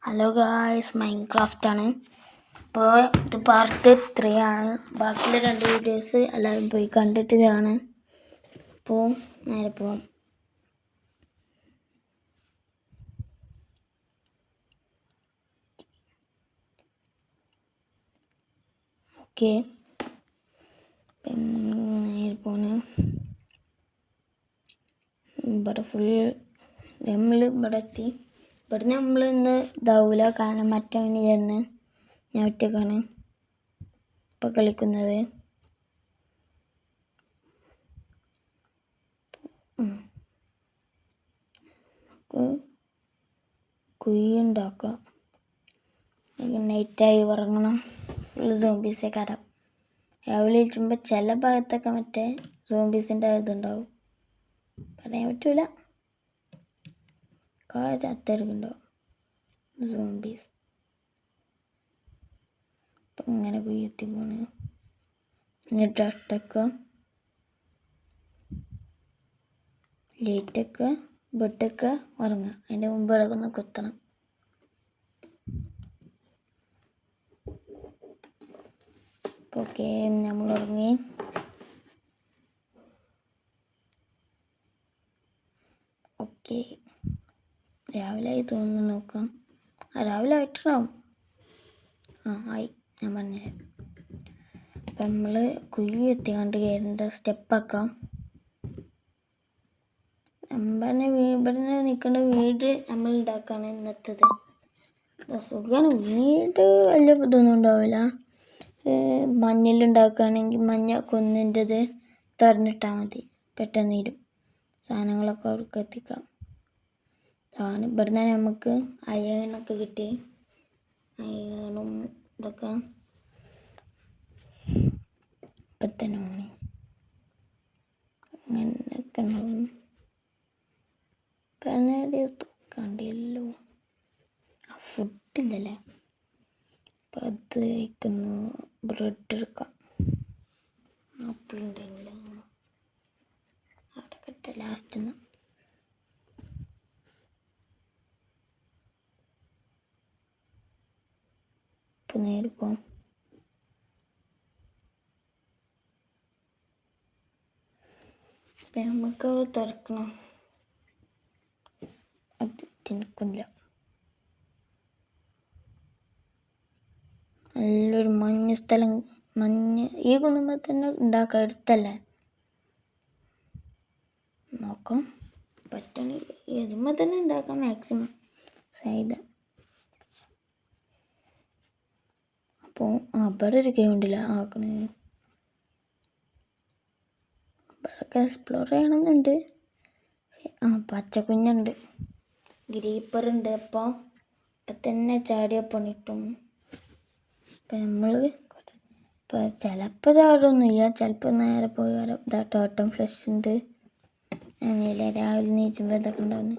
Hello guys, Minecraft ആണ്. അപ്പോൾ ഇത് പാർട്ട് 3 ആണ്. ബാക്കിയുള്ള 2 വീഡിയോസ് എല്ലാവരും പോയി കണ്ടിട്ട് ഇതാണ്. അപ്പോൾ നേരെ പോവാം. ഓക്കെ, നേരെ പോണ്. ഇവിടെ ഫുൾ നമ്മൾ ഇവിടെ എത്തി. ഇവിടെ നമ്മൾ ഇന്ന് ഇതാവൂല, കാരണം മറ്റവന് ചെന്ന് ഞാൻ ഒറ്റക്കാണ് ഇപ്പോൾ കളിക്കുന്നത്. കുഴിയുണ്ടാക്കാം. നൈറ്റായി ഉറങ്ങണം. ഫുൾ സോംബീസേ കയറാം. രാവിലെ വിളിച്ചുമ്പോൾ ചില ഭാഗത്തൊക്കെ മറ്റേ സോംബീസിൻ്റെ ഇതുണ്ടാവും, പറയാൻ പറ്റൂല. ചത്തെടുക്കുന്നുണ്ടോ സോംബീസ്. അപ്പം ഇങ്ങനെ കുയ്യെത്തി പോണ്. എന്നിട്ട് അട്ടക്കുക, ലൈറ്റൊക്കെ ബെട്ടൊക്കെ ഉറങ്ങുക. അതിൻ്റെ മുമ്പ് ഇടക്കൊന്ന് കുത്തണം. ഓക്കെ, നമ്മൾ ഉറങ്ങി. ഓക്കെ, രാവിലെ ആയി തോന്നുന്നു. നോക്കാം. രാവിലെ ആയിട്ടുണ്ടാവും. ആയി, ഞാൻ പറഞ്ഞില്ലേ. അപ്പം നമ്മൾ കുഴി എത്തിക്കാണ്ട് കയറേണ്ട സ്റ്റെപ്പാക്കാം. ഇവിടെ നിൽക്കേണ്ട വീട് നമ്മൾ ഉണ്ടാക്കുകയാണ് ഇന്നത്തത്. സുഖമാണ്. വീട് വലിയ ഇതൊന്നും ഉണ്ടാവില്ല. മഞ്ഞളുണ്ടാക്കുകയാണെങ്കിൽ മഞ്ഞ കൊന്നിൻ്റെത് തുറന്നിട്ടാൽ മതി, പെട്ടെന്ന് തീരും. സാധനങ്ങളൊക്കെ അവർക്ക് എത്തിക്കാം. അതാണ് ഇവിടെ നിന്ന് നമുക്ക് അയണൊക്കെ കിട്ടി. അയണും ഇതൊക്കെ ഇപ്പം തന്നെ പോണി അങ്ങനെയൊക്കെ ഉണ്ടാവും. പിന്നെ തൂക്കാണ്ടിയല്ലോ, ഫുഡില്ലല്ലേ. അപ്പം അത് കഴിക്കുന്നു. ബ്രെഡ് എടുക്കാം. ആപ്പിൾ ഉണ്ടെങ്കിൽ അവിടെ കിട്ട ലാസ്റ്റ് നിന്ന്. ഇപ്പം നേരെ പോവാം. അപ്പം നമുക്ക് തുറക്കണം. അത് തിന്നിക്കില്ല. നല്ലൊരു മഞ്ഞ സ്ഥലം. മഞ്ഞ് ഈ കുന്നുമ്പോൾ തന്നെ ഉണ്ടാക്കാം, എടുത്തല്ലേ. നോക്കാം, പറ്റണമെങ്കിൽ എതുമ്പോൾ തന്നെ ഉണ്ടാക്കാം മാക്സിമം സൈഡ്. അപ്പോൾ അവിടെ ഒരു ഗെയിം ഉണ്ടല്ല ആക്കണേ. അപ്പോഴൊക്കെ എക്സ്പ്ലോർ ചെയ്യണമെന്നുണ്ട്. പച്ചക്കുഞ്ഞുണ്ട്, ഗ്രീപ്പറുണ്ട്. അപ്പോൾ ഇപ്പം തന്നെ ചാടിയ പണിട്ടും. ഇപ്പം നമ്മൾ ഇപ്പോൾ ചിലപ്പോൾ ചാടൊന്നുമില്ല, ചിലപ്പോൾ നേരെ പോയി വരാം. ഇതാ ടോട്ടം ഫ്ലഷ് ഉണ്ട്. അങ്ങനെയല്ല, രാവിലെ നീച്ചുമ്പോൾ ഇതൊക്കെ ഉണ്ടാവുന്നു.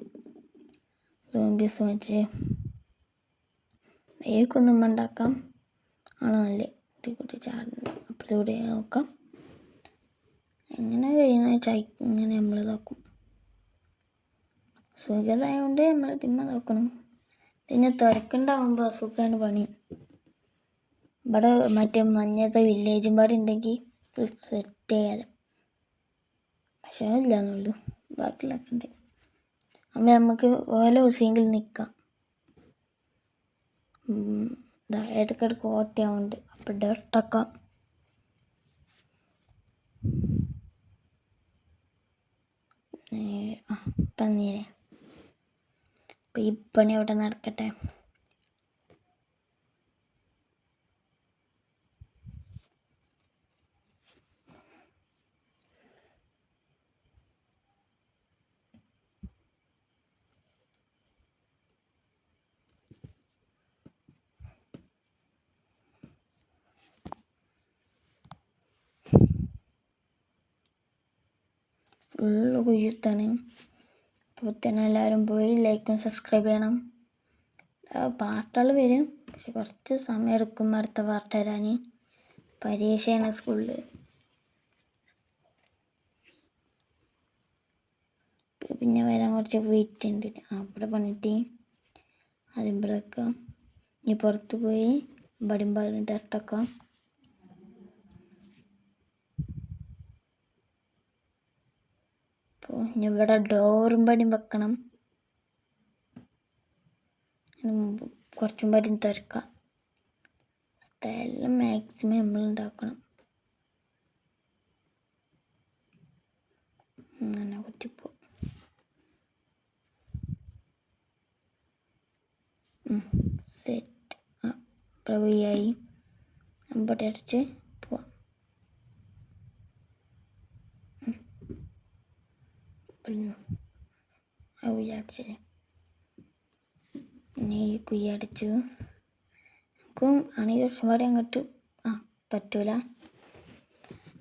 സോംബീസ് വെച്ച് ഏക്കൊന്നും ഉണ്ടാക്കാം. ആണോ നല്ല ഇതിൽ കൂടി ചാടുന്നുണ്ട്. അപ്പുറത്തൂടെ നോക്കാം. എങ്ങനെ കഴിയുന്ന ഇങ്ങനെ നമ്മൾ നോക്കും. സുഖമായതുകൊണ്ട് നമ്മൾ തിമ്മ നോക്കണം. പിന്നെ തിരക്കുണ്ടാവുമ്പോൾ അസുഖമാണ് പണി. ഇവിടെ മറ്റേ മഞ്ഞത്തെ വില്ലേജും പാടി ഉണ്ടെങ്കിൽ സെറ്റ് ചെയ്യാതെ. പക്ഷേ ഇല്ലാന്നുള്ളൂ, ബാക്കിയുള്ളതൊക്കെ ഉണ്ട്. അപ്പം നമുക്ക് ഓല ദിവസമെങ്കിൽ നിൽക്കാം. ഇടയ്ക്കിടയ്ക്ക് ഓട്ടയാവുന്നുണ്ട്. അപ്പം ഡോട്ടൊക്കെ പന്നീരെ. അപ്പം ഈ പണി അവിടെ നടക്കട്ടെ. ഫുള്ള് കുയ്യത്താണ്. അപ്പോൾ തന്നെ എല്ലാവരും പോയി ലൈക്കും സബ്സ്ക്രൈബ് ചെയ്യണം. പാർട്ടുകൾ വരും, പക്ഷെ കുറച്ച് സമയം എടുക്കും അടുത്ത പാർട്ട് വരാൻ. പരീക്ഷയാണ് സ്കൂളിൽ. പിന്നെ വരാൻ കുറച്ച് വെയിറ്റ് ഉണ്ട്. അവിടെ പണിയിട്ട് അതിവിടെ വെക്കാം. ഇനി പുറത്ത് പോയി ബടിമ്പാടും ഡർട്ടക്കാം. അപ്പോൾ ഇനി ഇവിടെ ഡോറും പടിയും വെക്കണം. കുറച്ചും പടിയും തുറക്കാം. സ്ഥലം മാക്സിമം നമ്മൾ ഉണ്ടാക്കണം. അങ്ങനെ കുത്തിപ്പോ സെറ്റ് പ്രവിയായി അമ്പട്ടി അടിച്ച് പോവാം. അടിച്ചില്ലേ ഇനി കുയ്യടിച്ചു. നമുക്കും ആണെങ്കിൽ കുറച്ചും പാടി അങ്ങോട്ട് പറ്റൂല.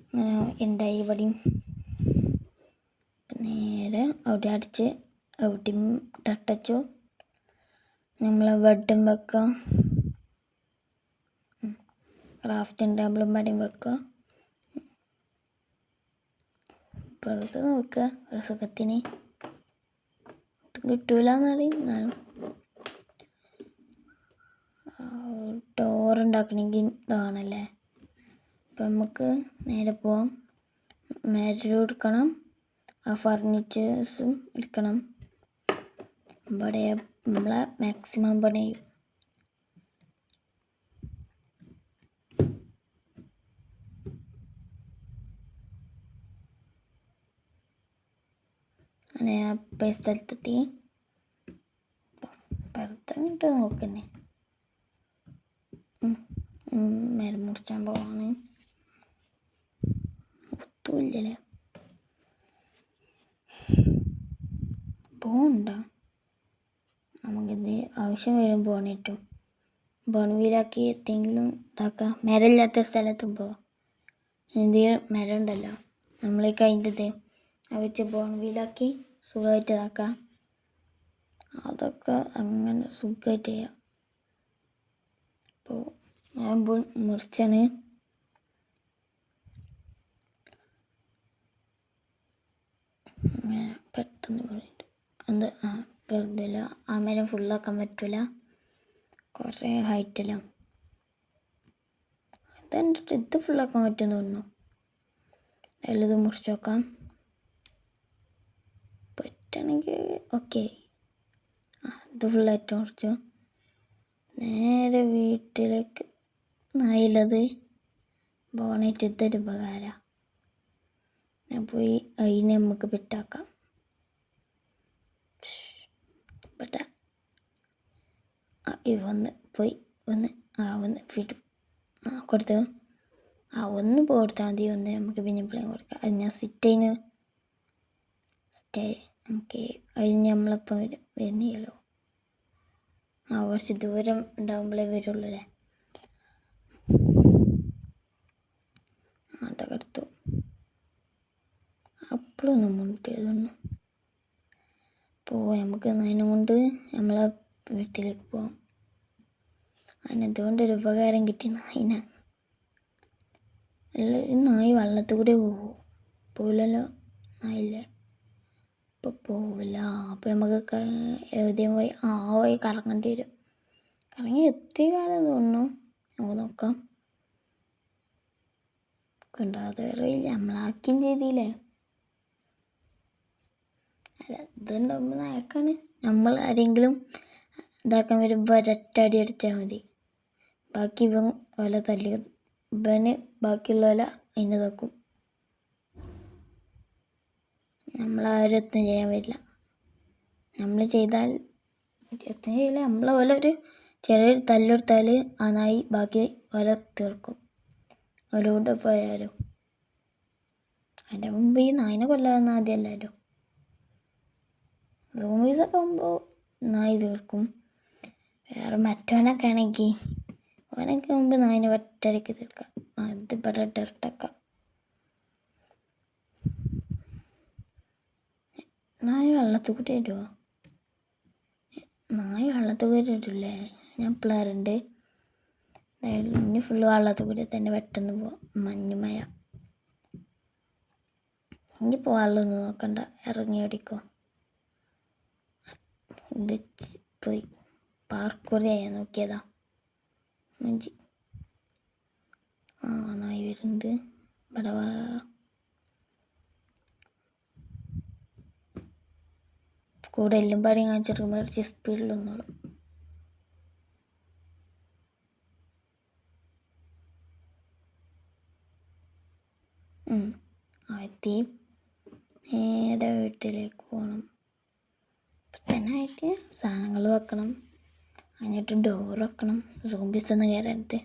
അങ്ങനെ ഉണ്ടായി ഇവിടെയും നേരെ അവിടെ അടിച്ച് അവിടെയും തട്ടച്ചു. നമ്മൾ ബെഡും വെക്കാം, ക്രാഫ്റ്റിംഗ് ടേബിളും പടിയും വെക്കുക. പുറത്ത് നോക്കുക ഒരു സുഖത്തിന് കിട്ടൂല എന്നറിയും. എന്നാലും ഡോറുണ്ടാക്കണമെങ്കിൽ ഇതാണല്ലേ. അപ്പം നമുക്ക് നേരെ പോവാം. മാറ്റും എടുക്കണം, ആ ഫർണിച്ചേഴ്സും എടുക്കണം. ഇവിടെ നമ്മളെ മാക്സിമം പണിയും. അങ്ങനെ ആ സ്ഥലത്തെത്തി. പുറത്തങ്ങിട്ട് നോക്കണേ മരം മുറിച്ചാൻ പോവാണ്. ഒത്തുമില്ലല്ലേ പോകണ്ട. നമുക്കിത് ആവശ്യം വരും പോണിട്ടും. ബോൺവീലാക്കി എന്തെങ്കിലും ഇതാക്കാം. മരമില്ലാത്ത സ്ഥലത്തും പോവാം. എന്തെങ്കിലും മരം ഉണ്ടല്ലോ നമ്മൾ കഴിഞ്ഞത് അത് വെച്ച് ബോൺവീലാക്കി സുഖമായിട്ട് ഇതാക്കാം. അതൊക്കെ അങ്ങനെ സുഖമായിട്ട് ചെയ്യാം. അപ്പോൾ ഞാൻ മുറിച്ചാണ്. അങ്ങനെ പെട്ടെന്ന് പോയിട്ട് എന്ത് വെറുതെ ആ മരം ഫുള്ളാക്കാൻ പറ്റില്ല, കുറേ ഹൈറ്റില്ല. അതെന്നിട്ട് ഇത് ഫുള്ളാക്കാൻ പറ്റുമെന്ന് തോന്നുന്നു. അതിലിത് മുറിച്ച് നോക്കാം. പറ്റുകയാണെങ്കിൽ ഓക്കെ. ഇത് ഫുള്ളായിട്ട് മുറിച്ചു. നേരെ വീട്ടിലേക്ക് നായില്ലത് ബോണറ്റ് ഇതൊരു ഉപകാരമാണ്. ഞാൻ പോയി അതിനെ നമുക്ക് പെട്ടാക്കാം. പെട്ട വന്ന് പോയി ഒന്ന് ഫീഡ് കൊടുത്തു. ഒന്ന് കൊടുത്താൽ മതി. ഒന്ന് നമുക്ക് പിന്നെ പിള്ളേർ കൊടുക്കാം. അത് ഞാൻ സ്റ്റേ നമുക്ക് അതിന് നമ്മളിപ്പം വരുന്നില്ലല്ലോ. കുറച്ച് ദൂരം ഉണ്ടാകുമ്പോഴേ വരുള്ളൂ അല്ലേ. അതൊക്കെ എടുത്തു. അപ്പോഴൊന്നും മുണ്ടിയതൊന്നും നമുക്ക് അതിനെ കൊണ്ട് നമ്മളെ വീട്ടിലേക്ക് പോവാം. അതിനെന്തുകൊണ്ടൊരു ഉപകാരം കിട്ടി. നായി വെള്ളത്തിൽ കൂടെ പോവില്ലല്ലോ. നായില്ലേ ഇപ്പോൾ പോവില്ല. അപ്പോൾ നമുക്ക് എവിടെയും പോയി പോയി കറങ്ങേണ്ടി വരും. കറങ്ങി എത്തിയ കാലം തോന്നുന്നു. നമുക്ക് നോക്കാം. കൊണ്ടാതെ അറിയില്ല. നമ്മളാക്കിയും ചെയ്തില്ലേ. അല്ല ഇതുണ്ടാകുമ്പോൾ നായക്കാണ്. നമ്മൾ ആരെങ്കിലും ഇതാക്കാൻ വരുമ്പോൾ ഒരൊറ്റടി അടിച്ചാൽ മതി. ബാക്കി ഇവൻ വല തല്ലി ഇവന് ബാക്കിയുള്ള വല അതിന് തക്കും. നമ്മളാരും എത്തും ചെയ്യാൻ വരില്ല. നമ്മൾ ചെയ്താൽ എത്തും ചെയ്യില്ല. നമ്മളെ പോലെ ഒരു ചെറിയൊരു തല്ലെടുത്താൽ ആ നായി ബാക്കി വല തീർക്കും. അവരോട് പോയാലും അതിൻ്റെ മുമ്പ് ഈ നായിനെ കൊല്ലാമെന്ന് ആദ്യമല്ലല്ലോ. സോംബീസൊക്കെ ആകുമ്പോൾ നായി തീർക്കും. വേറെ മറ്റവനൊക്കെ ആണെങ്കിൽ അവനൊക്കെ മുമ്പ് നായിനെ ഒറ്റയടിക്ക് തീർക്കാം. അത് ഇവിടെ ഡർട്ടക്കാം. നായി വെള്ളത്തിൽ കൂടി വരുമോ? നായി വെള്ളത്തിൽ കൂടി വരില്ലേ? ഞാൻ പിള്ളേരുണ്ട്. ഇനി ഫുള്ള് വെള്ളത്തിൽ കൂടി തന്നെ പെട്ടെന്ന് പോവാം. മഞ്ഞുമയ ഇനിയിപ്പോൾ വെള്ളമൊന്നും നോക്കണ്ട, ഇറങ്ങി ഓടിക്കോ. പോയി പാർക്കൂർ ചെയ്യാൻ നോക്കിയതാ. മഞ്ചി നായി വരുന്നുണ്ട്. ഇവിടെ കൂടെ എല്ലാം പാടി കാണിച്ചെടുക്കുമ്പോൾ കുറച്ച് സ്പീഡിൽ വന്നോളും. എത്തി. നേരെ വീട്ടിലേക്ക് പോകണം. ഇപ്പം തന്നെ ആയിട്ട് സാധനങ്ങൾ വെക്കണം, എന്നിട്ട് ഡോർ വെക്കണം. സോംബീസ് ഒന്ന് കയറരുത്.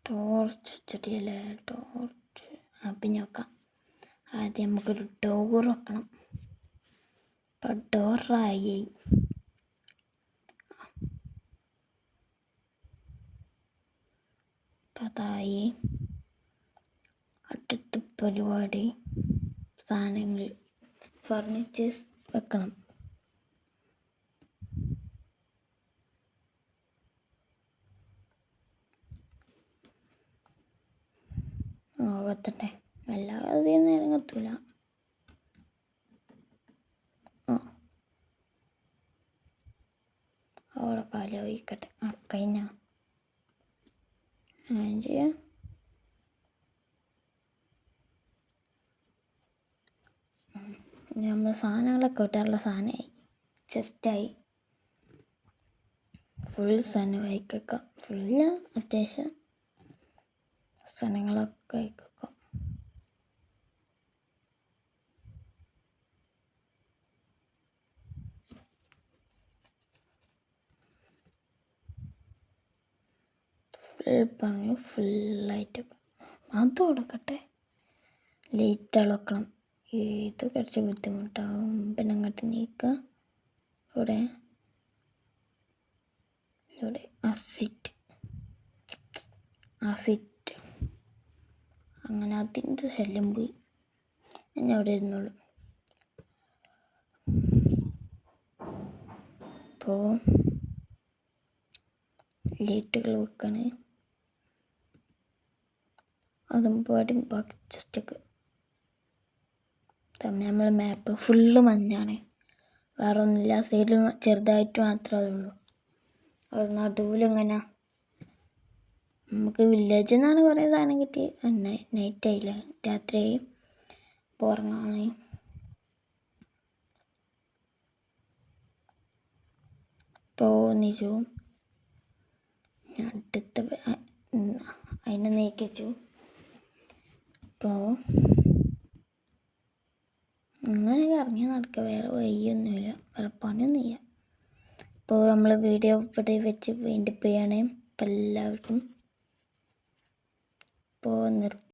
ടോർച്ച് വെച്ചിട്ടില്ലേ? ടോർച്ച് പിന്നെ വെക്കാം. ആദ്യം നമുക്കൊരു ഡോർ വെക്കണം. ഇപ്പം ഡോറായി. അതായി. അടുത്ത പരിപാടി സാധനങ്ങൾ ഫർണിച്ചേഴ്സ് വെക്കണം. കത്തട്ടെ, അല്ലാതെ നേരം കത്തൂല. അവിടെ കാലം ഒഴിക്കട്ടെ. കഴിഞ്ഞ ചെയ്യാം. നമ്മൾ സാധനങ്ങളൊക്കെ ഇട്ടാനുള്ള സാധനമായി. ചെസ്റ്റായി. ഫുൾ സാധനം വയ്ക്കാം. ഫുള്ള് അത്യാവശ്യം സാധനങ്ങളൊക്കെ വയ്ക്കാം. ഫുൾ പറഞ്ഞു ഫുള്ളായിട്ട് അത് കൊടുക്കട്ടെ. ലേറ്റ് വെക്കണം. ഇത് കുറച്ച് ബുദ്ധിമുട്ടാവും. പിന്നെ അങ്ങോട്ട് നീക്കുക. ഇവിടെ അസിറ്റ് അങ്ങനെ അതിൻ്റെ ശല്യം പോയി. ഞാൻ അവിടെ ഇരുന്നോളൂ. ഇപ്പോൾ ലൈറ്റുകൾ വെക്കാണ്. അതും പാടും ബാക്കി ജസ്റ്റൊക്കെ നമ്മൾ മാപ്പ് ഫുള്ള് മഞ്ഞാണ്. വേറെ ഒന്നുമില്ല. സൈഡിൽ ചെറുതായിട്ട് മാത്രമേ ഉള്ളൂ. അത് നടുവിലിങ്ങനെ നമുക്ക് വില്ലേജിൽ നിന്നാണ് കുറേ സാധനം കിട്ടി. നൈറ്റായില്ല, രാത്രിയായി. ഉറങ്ങാണ്. ഇപ്പോൾ നിജു അടുത്ത അതിനെ നീക്കിച്ചു. ഇപ്പോൾ അങ്ങനെ ഇറങ്ങി നടക്കുക. വേറെ വഴിയൊന്നുമില്ല, വേറെ പണിയൊന്നുമില്ല. ഇപ്പോൾ നമ്മൾ വീഡിയോ ഇവിടെ വെച്ച് വൈൻഡപ്പ് ചെയ്യാണ്. അപ്പോൾ എല്ലാവർക്കും ഇപ്പോൾ